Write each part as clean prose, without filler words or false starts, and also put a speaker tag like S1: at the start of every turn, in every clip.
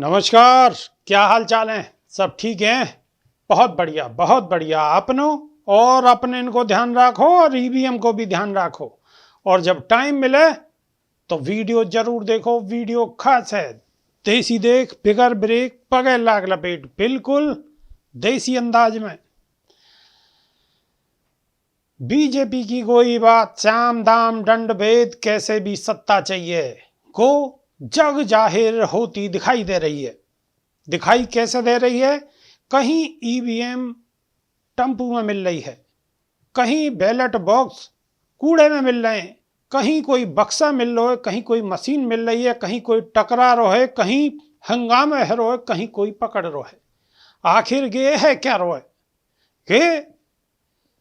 S1: नमस्कार। क्या हाल चाल है? सब ठीक हैं? बहुत बढ़िया, बहुत बढ़िया। अपनो और अपने इनको ध्यान रखो और ईवीएम को भी ध्यान रखो। और जब टाइम मिले तो वीडियो जरूर देखो। वीडियो खास है। देसी देख, बिगर ब्रेक, पगे लाग लपेट, बिल्कुल देसी अंदाज में। बीजेपी की कोई बात, साम दाम दंड भेद, कैसे भी सत्ता चाहिए को जग जाहिर होती दिखाई दे रही है। दिखाई कैसे दे रही है? कहीं ईवीएम टम्पू में मिल रही है, कहीं बैलेट बॉक्स कूड़े में मिल रहे हैं, कहीं कोई बक्सा मिल रहा है, कहीं कोई मशीन मिल रही है, कहीं कोई टकरा रहा है, कहीं हंगामा है रो है, कहीं कोई पकड़ रो है। आखिर ये है क्या रो है? कि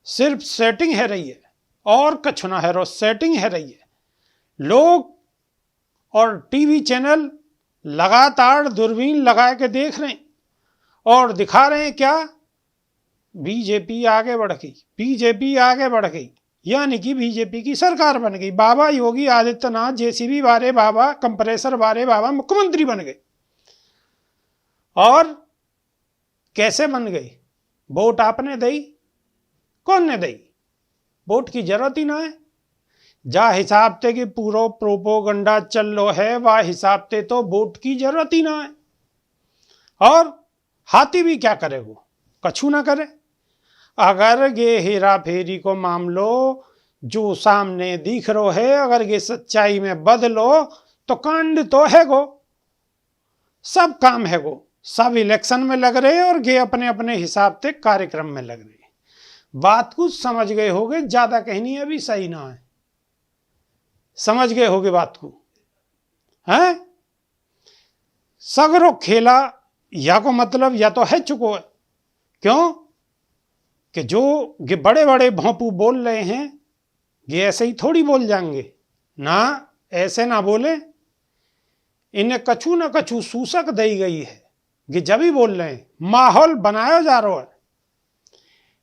S1: सिर्फ सेटिंग है रही है और कछु ना है रो। सेटिंग है रही है। लोग और टीवी चैनल लगातार दूरबीन लगा के देख रहे हैं और दिखा रहे हैं क्या? बीजेपी आगे बढ़ गई, बीजेपी आगे बढ़ गई, यानी कि बीजेपी की सरकार बन गई। बाबा योगी आदित्यनाथ जेसीबी वाले बाबा, कंप्रेसर वाले बाबा मुख्यमंत्री बन गए। और कैसे बन गए? वोट आपने दी? कौन ने दी? वोट की जरूरत ही ना है। जा हिसाब से कि पूरा प्रोपोगंडा चल लो है, वह हिसाब से तो वोट की जरूरत ही ना है। और हाथी भी क्या करे? वो कछु ना करे। अगर ये हेरा फेरी को मामलो जो सामने दिख रो है, अगर ये सच्चाई में बदलो तो कांड तो है गो, सब काम है गो। सब इलेक्शन में लग रहे और ये अपने अपने हिसाब से कार्यक्रम में लग रहे। बात कुछ समझ गए होगे, ज्यादा कहनी अभी सही ना है। समझ गए होगे बात को? हैं? सगरो खेला या को मतलब या तो है चुको है। क्यों कि जो ये बड़े बड़े भोंपू बोल रहे हैं, ये ऐसे ही थोड़ी बोल जाएंगे ना। ऐसे ना बोले। इन्हें कछु ना कछु सूचक दी गई है। ये जब ही बोल रहे हैं, माहौल बनाया जा रहा है।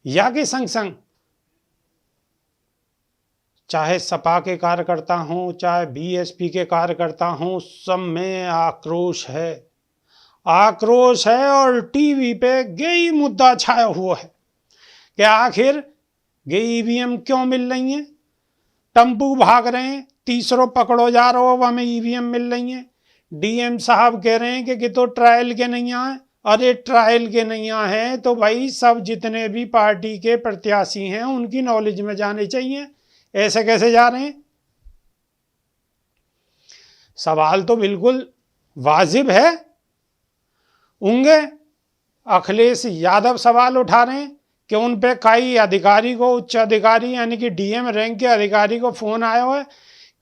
S1: या के संग संग चाहे सपा के कार्यकर्ता हों, चाहे बीएसपी के कार्यकर्ता हों, सब में आक्रोश है। आक्रोश है और टीवी पे यही मुद्दा छाया हुआ है कि आखिर ये ईवीएम क्यों मिल रही हैं? टम्पू भाग रहे हैं, तीसरों पकड़ो जा रहे हो, हमें ईवीएम मिल रही हैं। डीएम साहब कह रहे हैं कि तो ट्रायल के नहीं आए। अरे ट्रायल के नहीं आए हैं तो भाई सब जितने भी पार्टी के प्रत्याशी हैं उनकी नॉलेज में जाने चाहिए। ऐसे कैसे जा रहे हैं? सवाल तो बिल्कुल वाजिब है। उनके अखिलेश यादव सवाल उठा रहे हैं कि उन पे कई अधिकारी को, उच्च अधिकारी यानी कि डीएम रैंक के अधिकारी को फोन आया है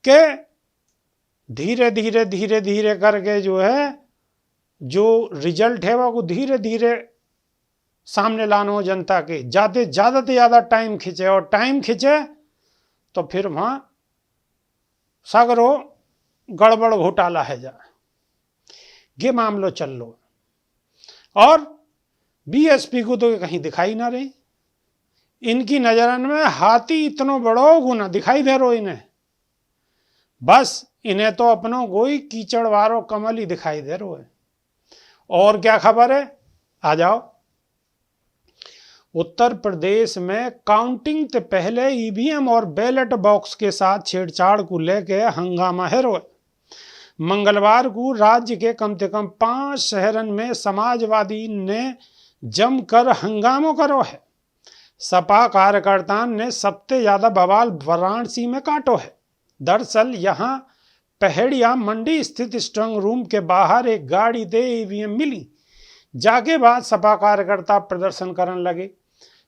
S1: कि धीरे धीरे धीरे धीरे करके जो है, जो रिजल्ट है वो धीरे धीरे सामने लाना हो जनता के। ज़्यादा से ज़्यादा टाइम खींचे, और टाइम खींचे तो फिर वहाँ सगरो गड़बड़ घोटाला है जा। ये मामलो चल लो। और बीएसपी को तो कहीं दिखाई ना रही। इनकी नजरन में हाथी इतनो बड़ो गुना दिखाई दे रो इन्हें। बस इन्हें तो अपनों कोई कीचड़ वारो कमल ही दिखाई दे रो है। और क्या खबर है? आ जाओ। उत्तर प्रदेश में काउंटिंग से पहले ईवीएम और बैलेट बॉक्स के साथ छेड़छाड़ को लेकर हंगामा है रो। मंगलवार को राज्य के कम से कम 5 शहरन में समाजवादी ने जमकर हंगामा करो है। सपा कार्यकर्ताओं ने सबसे ज्यादा बवाल वाराणसी में काटो है। दरअसल यहां पहेड़िया मंडी स्थित स्ट्रांग रूम के बाहर एक गाड़ी दे ईवीएम मिली। जाके बाद सपा कार्यकर्ता प्रदर्शन करने लगे।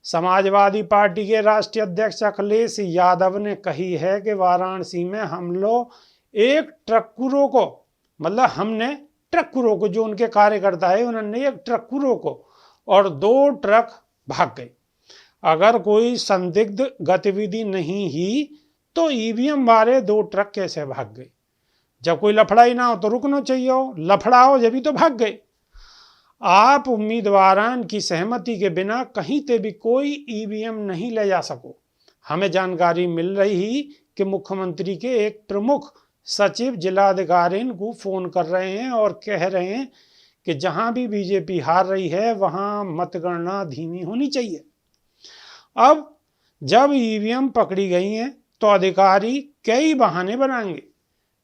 S1: समाजवादी पार्टी के राष्ट्रीय अध्यक्ष अखिलेश यादव ने कही है कि वाराणसी में हम लोग एक ट्रकुरो को, मतलब हमने ट्रकुरो को, जो उनके कार्यकर्ता है उन्होंने एक ट्रकुरो को और 2 ट्रक भाग गए। अगर कोई संदिग्ध गतिविधि नहीं ही तो ईवीएम वाले 2 ट्रक कैसे भाग गए? जब कोई लफड़ा ही ना हो तो रुकना चाहिए हो, लफड़ा हो जब भी तो भाग गए। आप उम्मीदवारान की सहमति के बिना कहीं से भी कोई ईवीएम नहीं ले जा सको। हमें जानकारी मिल रही कि मुख्यमंत्री के एक प्रमुख सचिव जिलाधिकारी को फोन कर रहे हैं और कह रहे हैं कि जहां भी बीजेपी हार रही है वहां मतगणना धीमी होनी चाहिए। अब जब ईवीएम पकड़ी गई हैं तो अधिकारी कई बहाने बनाएंगे।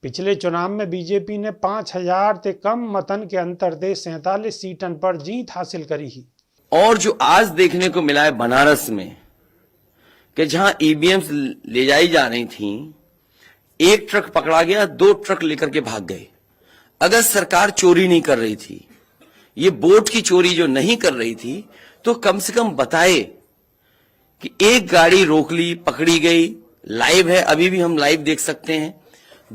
S1: पिछले चुनाव में बीजेपी ने 5000 से कम मतन के अंतर से 47 सीटन पर जीत हासिल करी ही।
S2: और जो आज देखने को मिला है बनारस में कि जहां ईवीएम्स ले जाई जा रही थी, एक ट्रक पकड़ा गया, 2 ट्रक लेकर के भाग गए। अगर सरकार चोरी नहीं कर रही थी, ये वोट की चोरी जो नहीं कर रही थी, तो कम से कम बताए कि एक गाड़ी रोक ली, पकड़ी गई, लाइव है, अभी भी हम लाइव देख सकते हैं,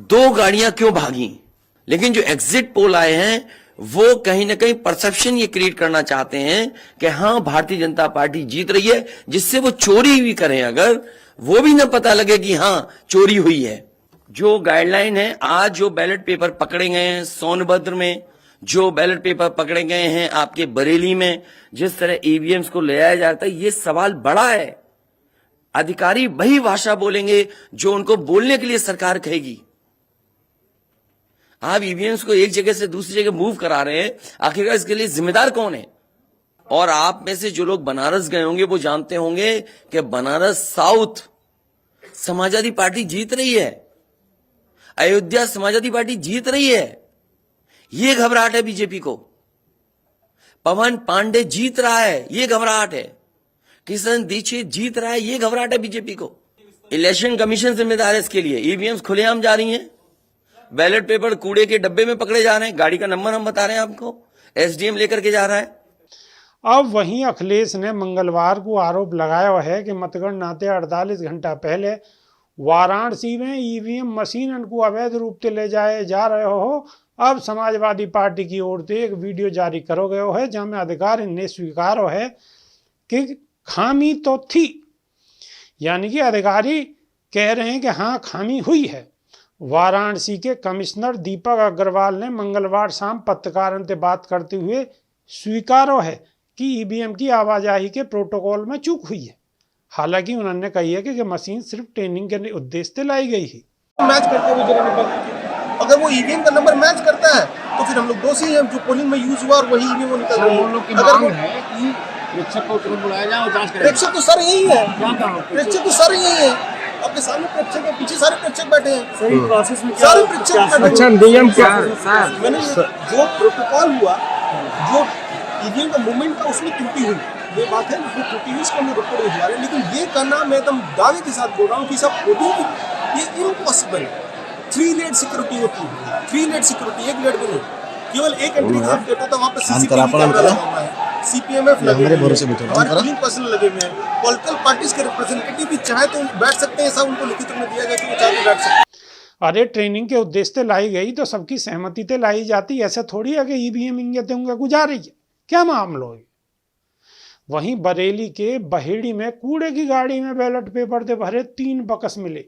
S2: 2 गाड़ियां क्यों भागी। लेकिन जो एग्जिट पोल आए हैं वो कहीं ना कहीं परसेप्शन ये क्रिएट करना चाहते हैं कि हां भारतीय जनता पार्टी जीत रही है, जिससे वो चोरी भी करें अगर, वो भी ना पता लगे कि हां चोरी हुई है। जो गाइडलाइन है, आज जो बैलेट पेपर पकड़े गए हैं सोनभद्र में, जो बैलेट पेपर पकड़े गए हैं आपके बरेली में, जिस तरह ईवीएम्स को ले जाया जाता है, ये सवाल बड़ा है। अधिकारी वही भाषा बोलेंगे जो उनको बोलने के लिए सरकार कहेगी। आप ईवीएम्स को एक जगह से दूसरी जगह मूव करा रहे हैं, आखिरकार इसके लिए जिम्मेदार कौन है। और आप में से जो लोग बनारस गए होंगे वो जानते होंगे कि बनारस साउथ समाजवादी पार्टी जीत रही है, अयोध्या समाजवादी पार्टी जीत रही है, ये घबराहट है बीजेपी को। पवन पांडे जीत रहा है, ये घबराहट है। किशन दीक्षित जीत रहा है, ये घबराहट है बीजेपी को। इलेक्शन कमीशन जिम्मेदार है इसके लिए। ईवीएम्स खुलेआम जा रही हैं, बैलेट पेपर कूड़े के डब्बे में पकड़े जा रहे हैं, गाड़ी का नंबर हम बता रहे हैं आपको, एसडीएम लेकर के जा रहा है।
S1: अब वहीं अखिलेश ने मंगलवार को आरोप लगाया है कि मतगणना से 48 घंटा पहले वाराणसी में ईवीएम मशीन को अवैध रूप से ले जाए जा रहे हो। अब समाजवादी पार्टी की ओर से एक वीडियो जारी करो गयो है जहां अधिकारी ने स्वीकारो है कि खामी तो थी, यानी कि अधिकारी कह रहे हैं कि हाँ खामी हुई है। वाराणसी के कमिश्नर दीपक अग्रवाल ने मंगलवार शाम पत्रकारों से बात करते हुए स्वीकारो है कि ईवीएम की आवाजाही के प्रोटोकॉल में चूक हुई है। हालांकि उन्होंने कही है कि मशीन सिर्फ ट्रेनिंग के उद्देश्य से लाई गई है।
S3: मैच करते हुए अगर वो ईवीएम का नंबर मैच करता है तो फिर हम लोग दोषी हैं, जो पोलिंग में यूज हुआ और वही ईवीएम निकल रही है। अगर वो है कि प्रेक्षक को तुरंत बुलाया जाए और जांच करें। प्रेक्षक तो सर यही है, प्रेक्षक तो सर यही है, आपके सामने प्रेक्षक है, पीछे सारे प्रेक्षक बैठे हैं, सही प्रोसेस में सारे प्रेक्षक। अच्छा नियम क्या है? मैंने जो प्रोटोकॉल हुआ, जो ईवीएम का मूवमेंट था उसमें त्रुटि हुई, ये बात है, उसमें त्रुटि हुई, इसको हम रिपोर्ट भिजवा रहे हैं। लेकिन ये करना मैं एकदम दावे के साथ बोल रहा हूँ कि सब ये इम्पॉसिबल है। 3 लेयर सिक्योरिटी होती है, 3 लेयर सिक्योरिटी, 1 लेयर भी नहीं, केवल एक एंट्री का डेटा था, वहाँ पे सीसीटीवी कैमरा लगा हुआ है, सीपीएमएफ लगे हुए हैं, हमारे 3 पर्सन लगे हुए हैं। पॉलिटिकल पार्टीज के रिप्रेजेंटेटिव भी चाहे तो बैठ सकते हैं, सब उनको लिखित में दिया गया कि वो चाहे तो बैठ सकते हैं।
S1: अरे ट्रेनिंग के उद्देश्य से लाई गई तो सबकी सहमति से लाई जाती, ऐसा थोड़ी है कि ईवीएम इंगे गुजार रही है, क्या मामला है। वहीं बरेली के बहेड़ी में कूड़े की गाड़ी में बैलेट पेपर से भरे 3 बकस मिले।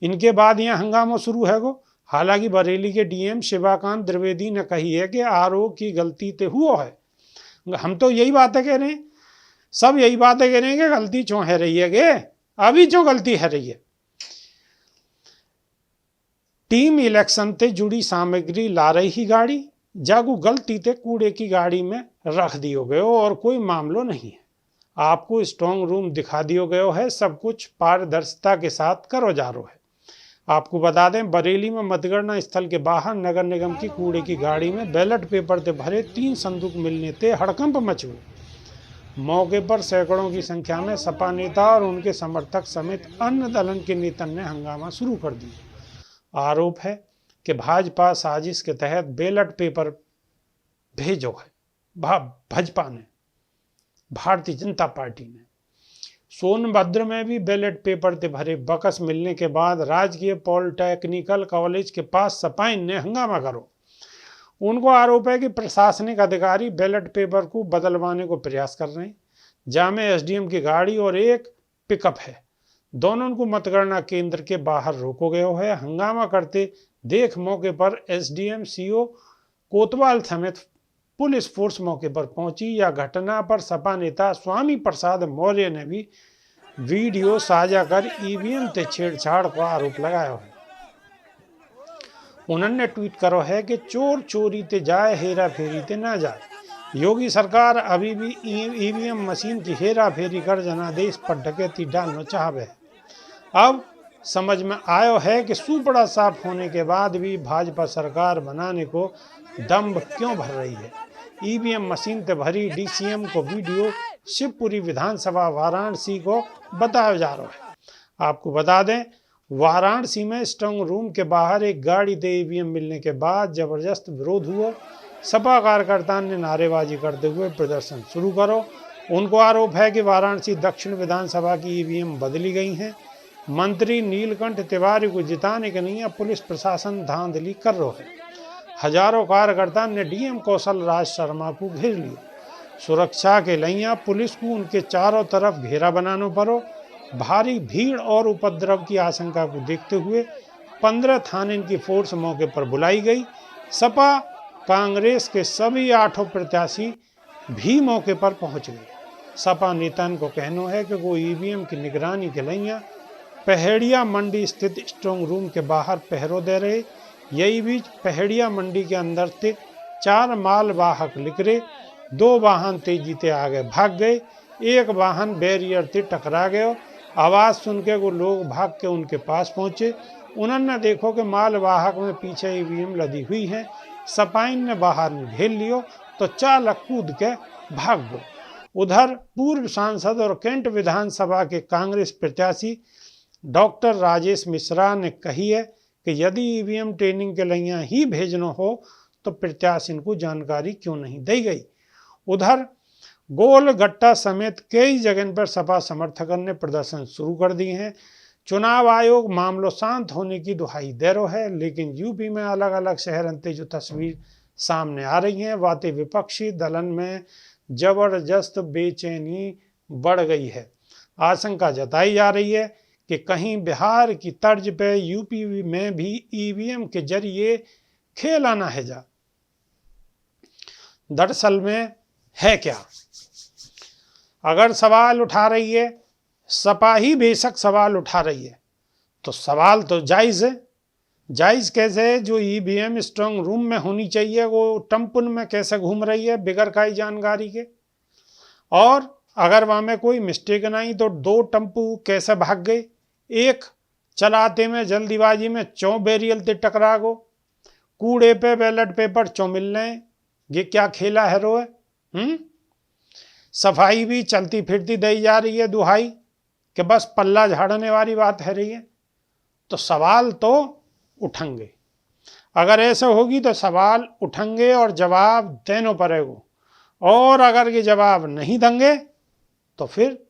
S1: इनके बाद यहाँ हंगामा शुरू है गो। हालांकि बरेली के डीएम शिवाकांत द्विवेदी ने कही है कि आरओ की गलती ते हुआ है। हम तो यही बातें कह रहे हैं, सब यही बातें कह रहे हैं कि गलती क्यों है रही है, गे अभी क्यों गलती है रही है। टीम इलेक्शन से जुड़ी सामग्री ला रही ही गाड़ी जागू गलती से कूड़े की गाड़ी में रख दियो गयो और कोई मामलो नहीं है। आपको स्ट्रांग रूम दिखा दियो गयो है, सब कुछ पारदर्शिता के साथ करो जा रहा है। आपको बता दें बरेली में मतगणना स्थल के बाहर नगर निगम की कूड़े की गाड़ी में बैलेट पेपर से भरे 3 संदूक मिलने से हड़कंप मच हुए। मौके पर सैकड़ों की संख्या में सपा नेता और उनके समर्थक समेत अन्य दलन के नेता ने हंगामा शुरू कर दिया। आरोप है कि भाजपा साजिश के तहत बैलेट पेपर भेजो है भाजपा ने, भारतीय जनता पार्टी ने। सोनभद्र में भी बैलेट पेपर से भरे बकस मिलने के बाद राजकीय पॉलिटेक्निकल कॉलेज के पास सपाइन ने हंगामा करो। उनको आरोप है कि प्रशासनिक अधिकारी बैलेट पेपर को बदलवाने को प्रयास कर रहे हैं। जामे एसडीएम की गाड़ी और एक पिकअप है, दोनों को मतगणना केंद्र के बाहर रोको गया है। हंगामा करते देख मौके पर एसडीएम सीओ कोतवाल समेत पुलिस फोर्स मौके पर पहुंची। या घटना पर सपा नेता स्वामी प्रसाद मौर्य ने भी वीडियो साझा कर ईवीएम से छेड़छाड़ का आरोप लगाया है। उन्होंने ट्वीट करो है कि चोर चोरी ते जाए हेरा फेरी ते ना जाए। योगी सरकार अभी भी ईवीएम मशीन की हेरा फेरी कर जनादेश पर डकैती डालना चाहवे। अब समझ में आयो है कि सूपड़ा साफ होने के बाद भी भाजपा सरकार बनाने को दम्भ क्यों भर रही है। ईवीएम मशीन ते भरी डीसीएम को वीडियो शिवपुरी विधानसभा वाराणसी को बताया जा रहा है। आपको बता दें, वाराणसी में स्ट्रांग रूम के बाहर एक गाड़ी से ईवीएम मिलने के बाद जबरदस्त विरोध हुआ। सपा कार्यकर्ताओं ने नारेबाजी करते हुए प्रदर्शन शुरू करो। उनको आरोप है कि वाराणसी दक्षिण विधानसभा की ईवीएम बदली गई हैं। मंत्री नीलकंठ तिवारी को जिताने के लिए पुलिस प्रशासन धांधली कर रहा है। हजारों कार्यकर्ता ने डीएम कौशल राज शर्मा को घेर लिया। सुरक्षा के लिए पुलिस को उनके चारों तरफ घेरा बनाना पड़ो। भारी भीड़ और उपद्रव की आशंका को देखते हुए 15 थाने की फोर्स मौके पर बुलाई गई। सपा कांग्रेस के सभी 8 प्रत्याशी भी मौके पर पहुंच गए। सपा नेताओं को कहना है कि वो ईवीएम की निगरानी के लिए पहेड़िया मंडी स्थित स्ट्रांग रूम के बाहर पहरो दे रहे। यही बीच पहेड़िया मंडी के अंदर स्थित 4 मालवाहक लिकरे 2 वाहन तेजी से आगे भाग गए। एक वाहन बैरियर से टकरा गया। आवाज़ सुन के वो लोग भाग के उनके पास पहुंचे। उन्होंने देखो कि मालवाहक में पीछे ईवीएम लदी हुई है। सपाइन ने बाहर घेर लियो तो चालक कूद के भाग गो। उधर पूर्व सांसद और कैंट विधानसभा के कांग्रेस प्रत्याशी डॉक्टर राजेश मिश्रा ने कही है कि यदि ईवीएम ट्रेनिंग के लिए ही भेजना हो तो प्रत्याशी को जानकारी क्यों नहीं दी गई। उधर गोलगट्टा समेत कई जगह पर सपा समर्थकों ने प्रदर्शन शुरू कर दिए हैं। चुनाव आयोग मामलों शांत होने की दुहाई दे रहा है, लेकिन यूपी में अलग अलग शहरों से जो तस्वीर सामने आ रही हैं, वाते विपक्षी दलन में जबरदस्त बेचैनी बढ़ गई है। आशंका जताई जा रही है कि कहीं बिहार की तर्ज पे यूपी में भी ईवीएम के जरिए खेल आना है जा। दरअसल में है क्या? अगर सवाल उठा रही है सपा ही, बेशक सवाल उठा रही है, तो सवाल तो जायज़ है। जायज़ कैसे है? जो ईवीएम स्ट्रांग रूम में होनी चाहिए वो टम्पुन में कैसे घूम रही है बिगर काई जानकारी के? और अगर वहाँ में कोई मिस्टेक नहीं तो 2 टम्पू कैसे भाग गए? एक चलाते में जल्दीबाजी में 4 बैरियल ते टकरा गो। कूड़े पे बैलेट पेपर 4 मिल रहे हैं। ये क्या खेला है रो है? सफाई भी चलती फिरती दी जा रही है दुहाई कि बस पल्ला झाड़ने वाली बात है रही है। तो सवाल तो उठेंगे। अगर ऐसे होगी तो सवाल उठेंगे और जवाब देना पड़ेगा। और अगर ये जवाब नहीं देंगे तो फिर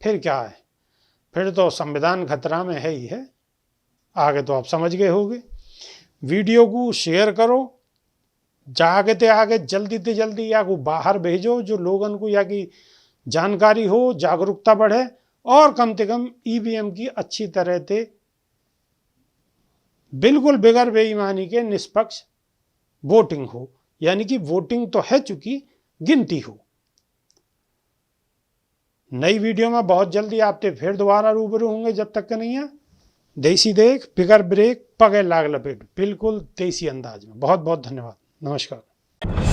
S1: क्या है? फिर तो संविधान खतरा में है ही है। आगे तो आप समझ गए होंगे। वीडियो को शेयर करो, जागे ते आगे जल्दी से जल्दी या को बाहर भेजो जो लोगों को या की जानकारी हो, जागरूकता बढ़े और कम से कम ईवीएम की अच्छी तरह से बिल्कुल बिगर बेईमानी के निष्पक्ष वोटिंग हो। यानी कि वोटिंग तो है चुकी, गिनती हो। नई वीडियो में बहुत जल्दी आपसे फिर दोबारा रूबरू होंगे। जब तक के नहीं है देसी देख बिगर ब्रेक पगे लाग लपेट, बिल्कुल देसी अंदाज में। बहुत बहुत धन्यवाद। नमस्कार।